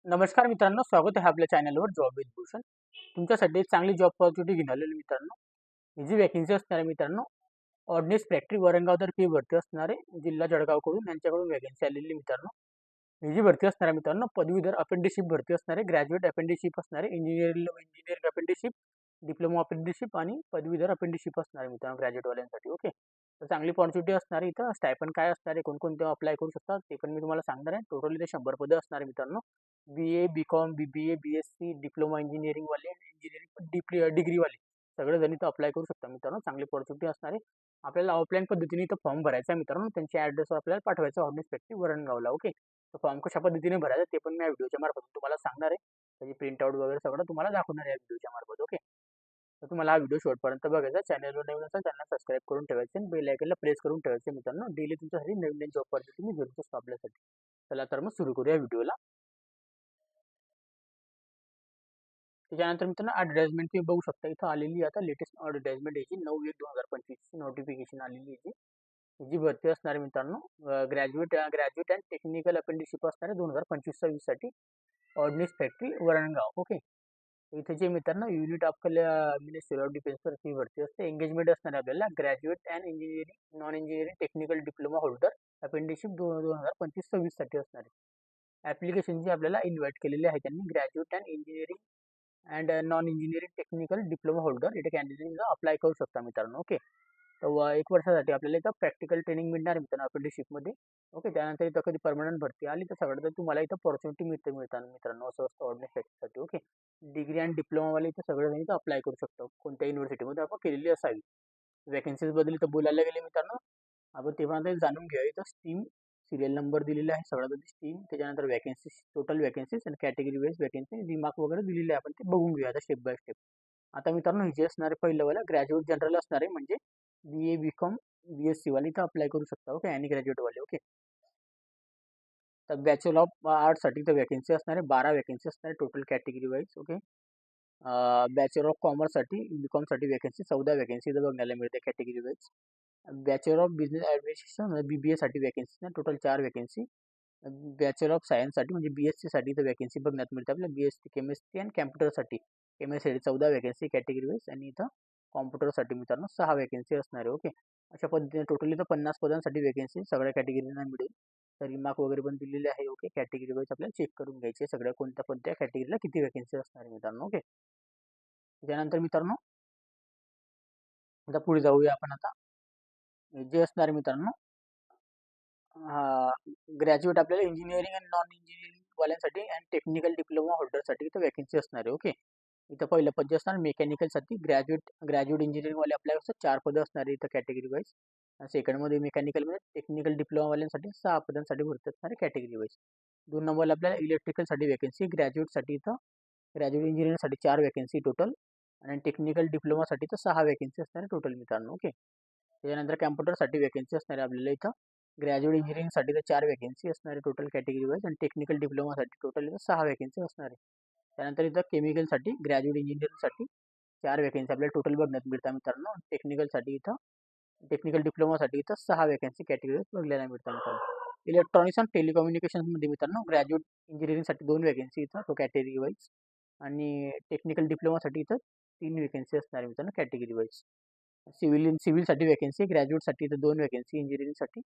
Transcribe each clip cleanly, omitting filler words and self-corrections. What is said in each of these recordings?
नमस्कार मित्रांनो, स्वागत आहे आपल्या चॅनलवर जॉब विथ भूषण. तुमच्यासाठी एक चांगली जॉब ऑपॉर्च्युनिटी घेऊन आलेलो मित्रांनो. ही जी वॅकन्सी असणार आहे मित्रांनो, ऑर्डिनन्स फॅक्टरी वरणगाव तर्फे भरती असणार आहे. जिल्हा जळगावकडून यांच्याकडून वॅकन्सी आलेली मित्रांनो. ही जी भरती असणार आहे मित्रांनो, पदवीधर अपेंटिसशिप भरती असणार आहे. ग्रॅज्युएट अपेंटिसशिप असणार आहे. इंजिनिअरिंग अपेंटिसशिप, डिप्लोमा अपेंटिसशिप आणि पदवीधर अपेंटिसशिप असणार आहे मित्रांनो ग्रॅज्युएटवाल्यांसाठी. ओके. तर चांगली अपॉर्च्युनिटी असणार आहे. इथं स्टायपन काय असणार आहे, कोणकोणते अप्लाय करू शकतात ते पण मी तुम्हाला सांगणार आहे. टोटल इथे 100 पदं असणार आहे मित्रांनो. BA, BCom, BBA, BSc, diploma इंजिनिअरिंगवाले, इंजिनिअरिंग डिग्रीवाले सगळेजण इथं अप्लाय करू शकता मित्रांनो. चांगली अपॉर्च्युनिटी असणार आहे. आपल्याला ऑफलाईन पद्धतीने इथं फॉर्म भरायचा आहे मित्रांनो. त्यांच्या ॲड्रेसवर आपल्याला पाठवायचं ऑर्डिनन्स फॅक्टरी वरणगावला. ओके. तर फॉर्म कशा पद्धतीने भरायचा ते पण मी या व्हिडिओच्या मार्फत तुम्हाला सांगणार आहे. त्याची प्रिंटआउट वगैरे सगळं तुम्हाला दाखवणार आहे या व्हिडिओच्या मार्फत. ओके. तर तुम्हाला हा व्हिडिओ शेवटपर्यंत बघायचा. चॅनलवर नवीन असेल चॅनल सबस्क्राईब करून ठेवायचे आणि बेल आयकनला प्रेस करून ठेवायचे मित्रांनो. डेली तुमच्यासाठी नवीन नवीन जॉब ऑपॉर्च्युनिटी मी घेऊन असतो आपल्यासाठी. चला तर मग सुरू करूया व्हिडिओला. त्याच्यानंतर मित्रांनो ॲडव्हर्टाइजमेंट तुम्ही बघू शकता. इथं आलेली आता लेटेस्ट ॲडव्हर्टाइजमेंट याची 9/1/2025 नोटिफिकेशन आलेली याची. ही जी भरती असणार आहे मित्रांनो, ग्रॅज्युएट अँड टेक्निकल अपेंटिसशिप असणार आहे 2025-26 साठी. Ordnance factory Varangaon. ओके. इथे जे मित्रांनो unit of ministry of defence ही भरती असते. एंगेजमेंट असणार आहे आपल्याला graduate and engineering non engineering technical diploma holder apprenticeship 2025-26 साठी असणार आहे. ॲप्लिकेशनची आपल्याला इन्व्हाइट केलेली आहे त्यांनी. Graduate and engineering and non engineering technical diploma holder इथे कॅन्डिडेट अप्लाय करू शकता मित्रांनो. ओके. तर 1 वर्षासाठी आपल्याला इथं प्रॅक्टिकल ट्रेनिंग मिळणार मित्रांनो अपेंटिसशिपमध्ये. ओके. त्यानंतर इथं कधी परमनंट भरती आली तर सगळं तर तुम्हाला इथं अपॉर्च्युनिटी मिळतात मित्रांनो. असं असतं ऑर्डिनन्स फॅक्टरीसाठी. ओके. डिग्री आणि डिप्लोमावाले इथं सगळेजण इथं अप्लाय करू शकतो. कोणत्या युनिव्हर्सिटीमध्ये आपण केलेली असावी. वॅकन्सीजबद्दल इथं बोलायला गेले मित्रांनो, आपण तेव्हा ते जाणून घेऊया. इथं स्ट्रीम, सिरियल नंबर दिलेला आहे सगळ्यात आधी स्ट्रीम, त्याच्यानंतर वॅकन्सीज, टोटल वॅकन्सीज आणि कॅटेगरी वाईज वॅकन्सी, रिमार्क वगैरे दिलेले आहे. आपण ते बघून घेऊया आता स्टेप बाय स्टेप. आता मित्रांनो हे जे असणार आहे पहिलं वाला ग्रॅज्युएट जनरल असणार आहे म्हणजे BA, BCom, BSc वाले इथं अप्लाय करू शकता. ओके. आणि ग्रॅज्युएटवाले. ओके. तर बॅचलर ऑफ आर्ट्ससाठी इथं वॅकन्सी असणार आहे 12 वॅकन्सी असणार आहे total category wise. Okay. Bachelor of कॉमर्ससाठी BComसाठी वॅकन्सी 14 वॅकन्सी इथं बघायला मिळते category wise. Bachelor of business administration BBAसाठी वॅकन्सी ना टोटल 4 वॅकन्सी. बॅचलर ऑफ सायन्ससाठी म्हणजे BScसाठी इथं वॅकन्सी बघण्यात मिळते आपल्याला. BSc केमिस्ट्री आणि कॅम्प्युटरसाठी केमिस्ट्रीसाठी 14 वॅकन्सी कॅटेगरी वाईज आणि इथं कॉम्प्युटरसाठी मित्रांनो 6 वॅकन्सी असणार आहे. ओके. अशा पद्धतीने टोटल इथं 50 पदांसाठी वॅकन्सी सगळ्या कॅटेगरीना मिळेल. तर रिमार्क वगैरे पण दिलेले आहे. ओके. कॅटेगरी वाईज आपल्याला चेक करून घ्यायचे सगळ्या कोणत्या कोणत्या कॅटेगरीला किती वॅकन्सी असणार आहे मित्रांनो. ओके. त्यानंतर मित्रांनो आता पुढे जाऊया आपण आता. जे असणार आहे मित्रांनो ग्रॅज्युएट आपल्याला इंजिनिअरिंग आणि नॉन इंजिनिअरिंग वाल्यांसाठी आणि टेक्निकल डिप्लोमा होल्डरसाठी इथं वॅकन्सी असणार आहे. ओके. इथं पहिलं पद जे असणार मेकॅनिकलसाठी ग्रॅज्युएट इंजिनिअरिंगवाले अप्लाय असतात 4 पदं असणार आहे इथं कॅटेगरी वाईज. सेकंडमध्ये मेकॅनिकलमध्ये टेक्निकल डिप्लोमावाल्यांसाठी 6 पदांसाठी भरती असणार आहे कॅटेगरी वाईज. 2 नंबरला आपल्याला इलेक्ट्रिकलसाठी वॅकन्सी ग्रॅज्युएटसाठी इथं ग्रॅज्युएट इंजिनिअरिंगसाठी 4 वॅकन्सी टोटल आणि टेक्निकल डिप्लोमासाठी तर 6 वॅकन्सी असणार आहे टोटल मित्रांनो. ओके. त्याच्यानंतर कॅम्प्युटरसाठी वॅकन्सी असणार आहे आपल्याला इथं. ग्रॅज्युएट इंजिनिअरिंगसाठी तर 4 वॅकन्सी असणार आहे टोटल कॅटेगरी वाईज आणि टेक्निकल डिप्लोमासाठी टोटल इथं 6 वॅकन्सी असणार आहे. त्यानंतर इथं केमिकलसाठी ग्रॅज्युएट इंजिनिअरिंगसाठी 4 वॅकन्सी आपल्याला टोटल बघण्यात मिळतात मित्रांनो. टेक्निकलसाठी इथं टेक्निकल डिप्लोमासाठी इथं 6 वॅकन्सी कॅटेगरी बघायला मिळतात मित्रांनो. इलेक्ट्रॉनिक्स आणि टेलिकम्युनिकेशनमध्ये मित्रांनो ग्रॅज्युएट इंजिनिअरिंगसाठी 2 वॅकन्सी इथं तो कॅटेगरी वाईज आणि टेक्निकल डिप्लोमासाठी इथं 3 वॅकन्सी असणार आहे मित्रांनो कॅटेगरी वाईज. सिव्हिलसाठी वॅकन्सी ग्रॅज्युएटसाठी इथं 2 वॅकन्सी इंजिनिअरिंगसाठी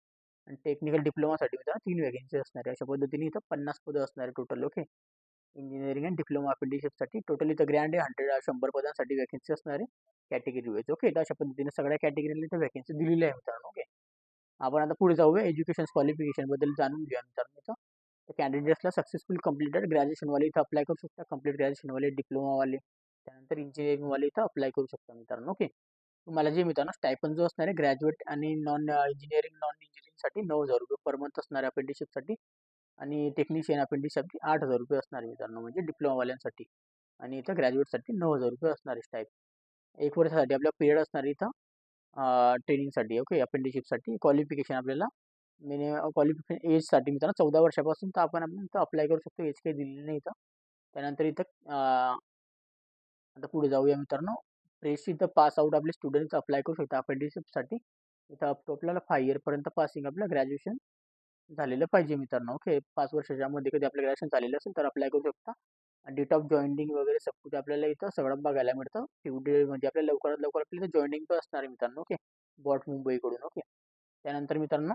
आणि टेक्निकल डिप्लोमासाठी मित्रांनो 3 वॅकन्सी असणार आहे. अशा पद्धतीने इथं 50 पदं असणार आहे टोटल. ओके. इंजिनिअरिंग आणि डिप्लोमा अपेंटिसशिपसाठी टोटल इथं ग्रँड आहे 100 पदांसाठी वॅकन्सी असणार आहे कॅटेगरी वाईज. ओके. तर अशा पद्धतीने सगळ्या कॅटेगरीला इथं वॅकन्सी दिलेली आहे मित्रांनो. ओके. आपण आता पुढे जाऊया एज्युकेशन क्वालिफिकेशनबद्दल जाणून घेऊया मित्रांनो इथं. तर कॅन्डिडेट्सला सक्सेसफुल कंप्लीटेड ग्रॅज्युएशनवाले इथं अप्लाय करू शकता. कंप्लीट ग्रॅज्युएशनवाले, डिप्लोमावाले, त्यानंतर इंजिनिअरिंगवाले इथं अप्लाय करू शकता मित्रांनो. ओके. तुम्हाला जे मित्रांनो स्टायपन जो असणार आहे ग्रॅज्युएट आणि नॉन इंजिनिअरिंगसाठी 9,000 रुपये पर मंथ असणार आहे अपेंटिसशिपसाठी आणि टेक्निशियन अपेंटिससाठी 8,000 रुपये असणार आहे मित्रांनो म्हणजे डिप्लोमावाल्यांसाठी आणि इथं ग्रॅज्युएटसाठी 9,000 रुपये असणार आहे स्टाईप. 1 वर्षासाठी आपला पिरियड असणार आहे इथं ट्रेनिंगसाठी. ओके. अपेंटिसशिपसाठी क्वालिफिकेशन आपल्याला मिनिमम क्वालिफिकेशन एजसाठी मित्रांनो 14 वर्षापासून तर आपण इथं अप्लाय करू शकतो. एज काही दिलेली नाही इथं. त्यानंतर इथं आता पुढे जाऊया मित्रांनो. फ्रेश इथं पास आउट आपले स्टुडंट्स अप्लाय करू शकता अपेंटिसशिपसाठी. इथं अप टू आपल्याला 5 इयरपर्यंत पासिंग आपलं ग्रॅज्युएशन झालेलं पाहिजे मित्रांनो. ओके. 5 वर्षाच्या मध्ये कधी आपलं ग्रॅज्युएशन झालेलं असेल तर अप्लाय करू शकता. डेट ऑफ जॉइनिंग वगैरे सब कुछ आपल्याला इथं सगळं बघायला मिळतं. ड्यू डेट म्हणजे आपल्याला लवकरात लवकर आपल्याला जॉइनिंग पण असणार आहे मित्रांनो. ओके. बॉट मुंबईकडून. ओके. त्यानंतर मित्रांनो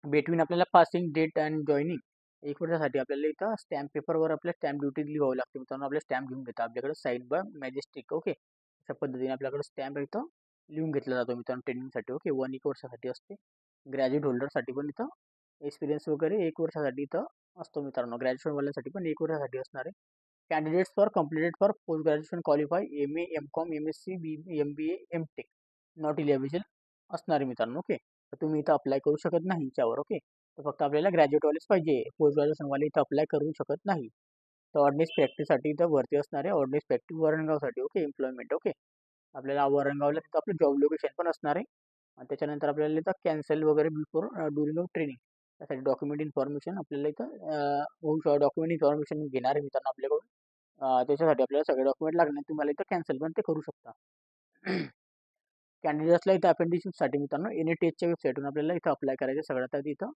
बिटवीन आपल्याला पासिंग डेट अँड जॉइनिंग 1 वर्षासाठी आपल्याला इथं स्टॅम्प पेपरवर आपल्या स्टॅम्प ड्युटी लिहावं लागते मित्रांनो. आपल्याला स्टॅम्प घेऊन घेतात आपल्याकडे साईन बाय मॅजेस्टिक. ओके. अशा पद्धतीने आपल्याकडे स्टॅम्प इथं लिहून घेतला जातो मित्रांनो ट्रेनिंगसाठी. ओके. 1 वर्षासाठी असते. ग्रॅज्युएट होल्डरसाठी पण इथं एक्सपिरियन्स वगैरे 1 वर्षासाठी इथं असतो मित्रांनो. ग्रॅज्युएशनवाल्यांसाठी पण 1 वर्षासाठी असणार आहे. Candidates for completed for post graduation qualify MA, MCOM, MSc, MBA, MTech not eligible असणार आहे मित्रांनो. ओके. तर तुम्ही इथं अप्लाय करू शकत नाही याच्यावर. ओके. तर फक्त आपल्याला ग्रॅज्युएटवालेच पाहिजे. पोस्ट ग्रॅज्युएशनवाले इथं अप्लाय करू शकत नाही. तर ऑर्डिनन्स प्रॅक्टिससाठी इथं भरती असणार आहे. ऑर्डिनन्स प्रॅक्टिस वरणगावसाठी. ओके. एम्प्लॉयमेंट. ओके. आपल्याला वरणगावला तिथं आपलं जॉब लोकेशन पण असणार आहे. आणि त्याच्यानंतर आपल्याला इथं कॅन्सल वगैरे बिफोर ड्युरिंग ऑफ ट्रेनिंग त्यासाठी डॉक्युमेंट इन्फॉर्मेशन आपल्याला इथं डॉक्युमेंट इन्फॉर्मेशन घेणार आहे मित्रांनो आपल्याकडून. त्याच्यासाठी आपल्याला सगळे डॉक्युमेंट लागणार. तुम्हाला इथं कॅन्सल पण ते करू शकता. कॅन्डिडेट्सला इथं अपेंडिशिपसाठी मित्रांनो NATHच्या वेबसाईटवरून आपल्याला इथं अप्लाय करायचं. सगळ्यात आधी इथं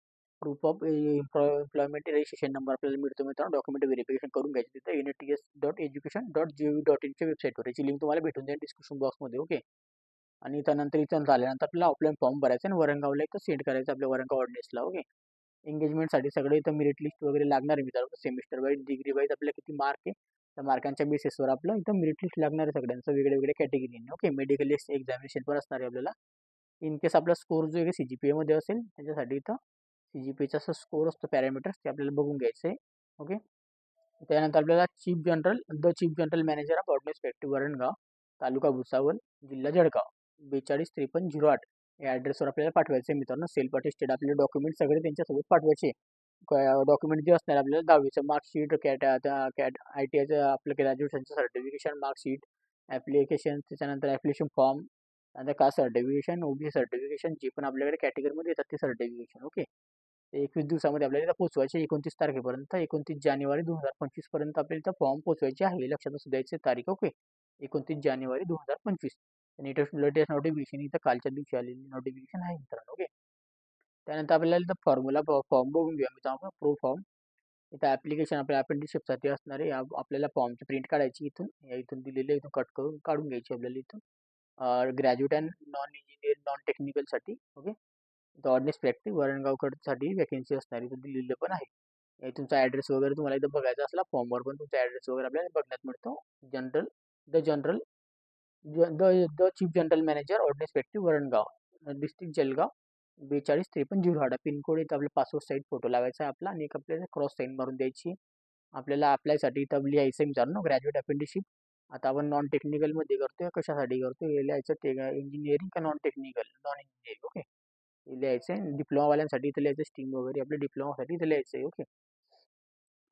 proof of employment registration number आपल्याला मिळतो मित्रांनो. डॉक्युमेंट व्हेरिफिकेशन करून घ्यायचं तिथं NATS.education.gov.in च्या वेबसाईटवर. याची लिंक तुम्हाला भेटून जाईल डिस्क्रिप्शन बॉक्समध्ये. ओके. आणि त्यानंतर इथं झाल्यानंतर आपल्याला ऑफलाईन फॉर्म भरायचा आणि वरणगावला इथं सेंड करायचं आपल्या वरणगाव ऑर्डिनन्सला. ओके. एंगेजमेंटसाठी सगळं इथं मेरिट लिस्ट वगैरे लागणार आहे मित्रांनो. सेमिस्टर वाईज डिग्री वाईज आपल्याला किती मार्क आहे त्या मार्कांच्या बेसिसवर आपलं इथं मेरिट लिस्ट लागणार आहे सगळ्यांचं वेगळ्या वेगळ्या कॅटेगरीने. ओके. मेडिकल एक्झामिनेशन पण असणार आहे आपल्याला. इन केस आपला स्कोर जो आहे CGPA मध्ये असेल त्याच्यासाठी इथं CGPAचा असा स्कोर असतो पॅरामीटर्स ते आपल्याला बघून घ्यायचं आहे. ओके. त्यानंतर आपल्याला chief general manager of ordnance factory Varangaon, taluka Bhusawal, जिल्हा जळगाव 425308 या ॲड्रेसवर आपल्याला पाठवायचं आहे मित्रांनो. सेल्फ अटेस्टेड आपले डॉक्युमेंट सगळे त्यांच्यासोबत पाठवायचे. डॉक्युमेंट जे असणार आपल्याला 10वीचं मार्कशीट, ITIचं आपलं ग्रॅज्युएशनचं सर्टिफिकेशन मार्कशीट, ॲप्लिकेशन, त्याच्यानंतर ॲप्लिकेशन फॉर्म, त्यानंतर कास्ट सर्टिफिकेशन, OBC सर्टिफिकेशन जे पण आपल्याकडे कॅटेगरीमध्ये येतात ते सर्टिफिकेशन. ओके. ते 21 दिवसामध्ये आपल्याला इथं पोहोचवायचे. 29 तारखेपर्यंत 29 जानेवारी 2025 पर्यंत आपल्याला इथं फॉर्म पोहोचवायचे आहे. लक्षात असू द्यायचे तारीख. ओके. 29 जानेवारी 2025. लेटेस्ट नोटिफिकेशन इथं कालच्या दिवशी आलेली नोटिफिकेशन आहे मित्रांनो. ओके. त्यानंतर आपल्याला इथं फॉर्म बघून घेऊया मित्रांनो. प्रो फॉर्म इथं ॲप्लिकेशन आपल्या अपेंडिशिपसाठी असणार आहे. आपल्याला फॉर्मची प्रिंट काढायची इथून इथून दिलेलं इथून कट करून काढून घ्यायची आपल्याला इथून. Graduate and non engineer non टेक्निकलसाठी. ओके. इथं ऑर्डिनन्स प्रॅक्टिस वरणगावकडसाठी वॅकेन्सी असणार इथं दिलेलं पण आहे. तुमचा ॲड्रेस वगैरे तुम्हाला इथं बघायचा असला फॉर्मवर पण तुमचा ॲड्रेस वगैरे आपल्याला बघण्यात मिळतो. General the general the the chief general manager ordnance factory Varangaon, district Jalgaon 425308 pincode. इथं आपल्या पासपोर्ट साईज फोटो लावायचा आहे आपला आणि एक आपल्याला क्रॉस साईन मारून द्यायची. आपल्याला अप्लायसाठी इथं लिहायचं आहे मित्रांनो ग्रॅज्युएट अपेंडिशिप. आता आपण नॉन टेक्निकलमध्ये करतोय कशासाठी करतोय हे लिहायचं. ते इंजिनिअरिंग का non technical non engineering. Okay. हे लिहायचं आहे. डिप्लोमावाल्यांसाठी इथं लिहायचं स्ट्रीम वगैरे आपल्या डिप्लोमासाठी इथं लिहायचं आहे. ओके.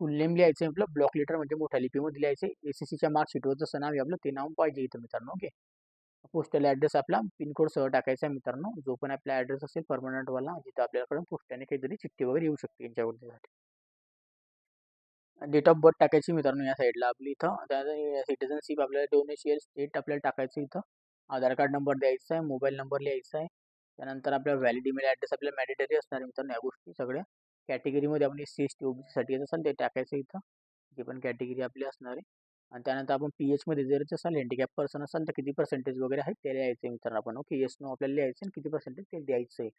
फुल नेम लिहायचं आहे आपलं. ब्लॉक लेटर म्हणजे मोठ्या लिपीमध्ये लिहायचं आहे. SSCच्या मार्कशीटवर जसं नाव आहे आपलं ते नाव पाहिजे इथं मित्रांनो. ओके. पोस्टल ॲड्रेस आपला पिनकोड सह टाकायचा आहे मित्रांनो. जो पण आपला ॲड्रेस असेल परमनंटवाला जिथं आपल्याकडे पोस्टाने काहीतरी चिठ्ठी वगैरे येऊ शकते यांच्यावरती. डेट ऑफ बर्थ टाकायची मित्रांनो या साईडला आपली इथं. सिटिझनशिप आपल्याला डोमेशियल स्टेट आपल्याला टाकायचं इथं. आधार कार्ड नंबर द्यायचा आहे. मोबाईल नंबर लिहायचा आहे. त्यानंतर आपला व्हॅलिड ईमेल ॲड्रेस आपल्याला मॅन्डेटरी असणार आहे मित्रांनो या गोष्टी सगळ्या. कॅटेगरीमध्ये आपण SC ST OBC साठी येत असाल ते टाकायचं इथं. जे पण कॅटेगरी आपली असणार आहे. आणि त्यानंतर आपण PH मध्ये जर असाल हँडिकॅप पर्सन असाल तर किती पर्सेंटेज वगैरे आहे ते लिहायचं आहे मित्रांनो आपण. ओके. येस नो आपल्याला लिहायचं आणि किती पर्सेंटेज ते द्यायचं आहे.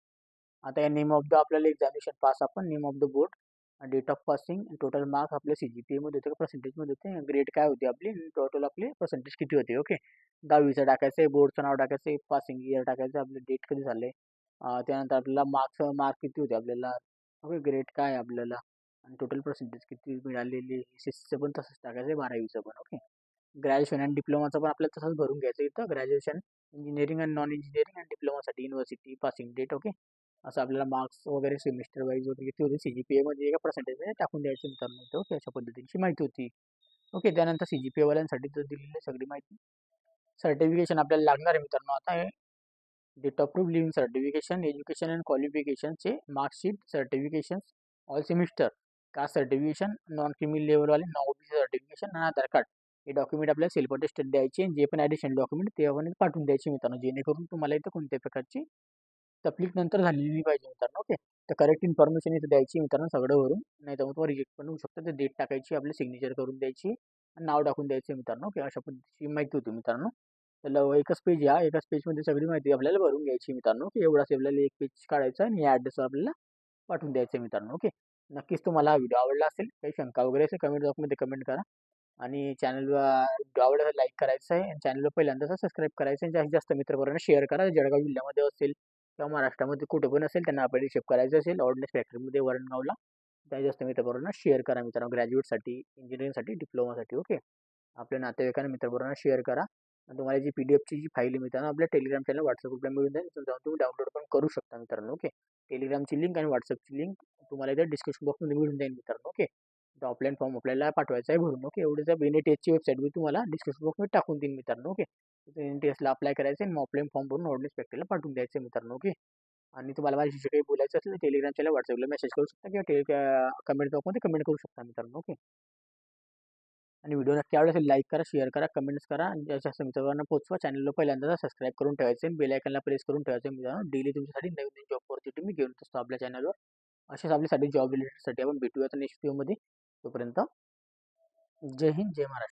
आता या नेम ऑफ द आपल्याला एक्झामिनेशन पास आपण name of the board, date of passing, total marks आपल्या CGPA मध्ये होते का पर्सेंटेजमध्ये होते, ग्रेड काय होते आपली, टोटल आपले पर्सेंटेज किती होते. ओके. 10वीचं टाकायचं आहे, बोर्डचं नाव टाकायचं आहे, पासिंग इयर टाकायचं आपलं, डेट कधी झाले, त्यानंतर आपल्याला मार्क किती होते आपल्याला. ओके. ग्रेड काय आपल्याला आणि टोटल पर्सेंटेज किती मिळालेली. SSCचं पण तसंच टाकायचं आहे 12वीचं पण. ओके. ग्रॅज्युएशन आणि डिप्लोमाचं पण आपल्याला तसंच भरून घ्यायचं इथं. ग्रॅज्युएशन इंजिनिअरिंग आणि नॉन इंजिनिअरिंग आणि डिप्लोमासाठी युनिव्हर्सिटी पासिंग डेट. ओके. असं आपल्याला मार्क्स वगैरे सेमिस्टर वाईज वगैरे किती होते CGPA मध्ये एका पर्सेंटेजमध्ये टाकून द्यायचं मित्रांनो. ओके. अशा पद्धतीची माहिती होती. ओके. त्यानंतर CGPA वाल्यांसाठी तर दिलेली सगळी माहिती. सर्टिफिकेशन आपल्याला लागणार आहे मित्रांनो. आता हे date of proof living certification, education and क्वालिफिकेशनचे marksheet, certification all semester, caste certification, non criminal लेवलवाले, नॉन OBC सर्टिफिकेशन आणि आधार कार्ड हे डॉक्युमेंट आपल्याला सेल्फ अटेस्टेड द्यायचे. जे पण ॲडिशनल डॉक्युमेंट ते आपण पाठवून द्यायचे मित्रांनो जेणेकरून तुम्हाला इथं कोणत्याही प्रकारची तपलीक नंतर झालेली नाही पाहिजे मित्रांनो. ओके. तर करेक्ट इन्फॉर्मेशन इथे द्यायची मित्रांनो सगळं भरून. नाही तर मग तुम्हाला रिजेक्ट पण होऊ शकतं. तर डेट टाकायची, आपली सिग्नेचर करून द्यायची आणि नाव टाकून द्यायचं मित्रांनो. ओके. अशा पद्धतीची माहिती होती मित्रांनो. तर एकच पेज या एकाच पेजमध्ये सगळी माहिती आपल्याला भरून घ्यायची मित्रांनो. ओके. एवढाच आपल्याला एक पेज काढायचा आणि या ॲड्रेसवर आपल्याला पाठवून द्यायचं मित्रांनो. ओके. नक्कीच तुम्हाला हा व्हिडिओ आवडला असेल. काही शंका वगैरे असेल कमेंट बॉक्समध्ये कमेंट करा. आणि चॅनलला व्हिडिओ आवडला लाईक करायचं आहे आणि चॅनलला पहिल्यांदाच सबस्क्राईब करायचं आहे. जास्तीत जास्त मित्रपर्यंत शेअर करा. जळगाव जिल्ह्यामध्ये असेल किंवा महाराष्ट्रामध्ये कुठे पण असेल त्यांना अप्रेंटिसशिप करायचं असेल ऑर्डनेस फॅक्टरीमध्ये वरणगावला, जास्तीत जास्त मित्रपर्यंत शेअर करा मित्रांनो. ग्रॅज्युएटसाठी, इंजिनिअरिंगसाठी, डिप्लोमासाठी. ओके. आपल्या नातेवाईकांना मित्रपर्यंत शेअर करा. आणि तुम्हाला जी पीडीएफची जी फाईल मित्रांनो आपल्या टेलिग्राम चॅनल व्हॉट्सअप ग्रुपला मिळून जाईल. तिथून जाऊन तुम्ही डाउनलोड पण करू शकता मित्रांनो. ओके. टेलिग्रामची लिंक आणि व्हॉट्सअपची लिंक तुम्हाला इथे डिस्क्रिप्शन बॉक्समध्ये मिळून जाईल मित्रांनो. ओके. तो ऑफलाईन फॉर्म आपल्याला पाठवायचा आहे भरून. ओके. एवढं त्या टेस्टची वेबसाईट मी तुम्हाला डिस्क्रिप्शन बॉक्समध्ये टाकून देईन मित्रांनो. ओके. टेस्टला अप्लाय करायचं आणि मग ऑफलाईन फॉर्म भरून ऑर्डनेस फॅक्टरीला पाठवून द्यायचं मित्रांनो. ओके. आणि तुम्हाला माझ्याशी काही बोलायचं असेल तर टेलिग्राम चॅनल व्हॉट्सअपला मेसेज करू शकता किंवा कमेंट बॉक्समध्ये कमेंट करू शकता मित्रांनो. ओके. आणि व्हिडिओ नक्की आवडला असेल लाईक करा, शेअर करा, कमेंट्स करा आणि जास्त मित्रांना पोहोचवा. चॅनलला पहिल्यांदा सबस्क्राईब करून ठेवायचं आणि बेल आयकॉनला प्रेस करून ठेवायचं मित्रांनो. डेली तुमच्यासाठी नवीन नवीन जॉब ऑपॉर्च्युनिटी मी घेऊन असतो आपल्या चॅनलवर. असेच आपल्यासाठी जॉब रिलेटेडसाठी आपण भेटूयात नेक्स्ट व्हिडिओमध्ये. तोपर्यंत जय हिंद, जय महाराष्ट्र.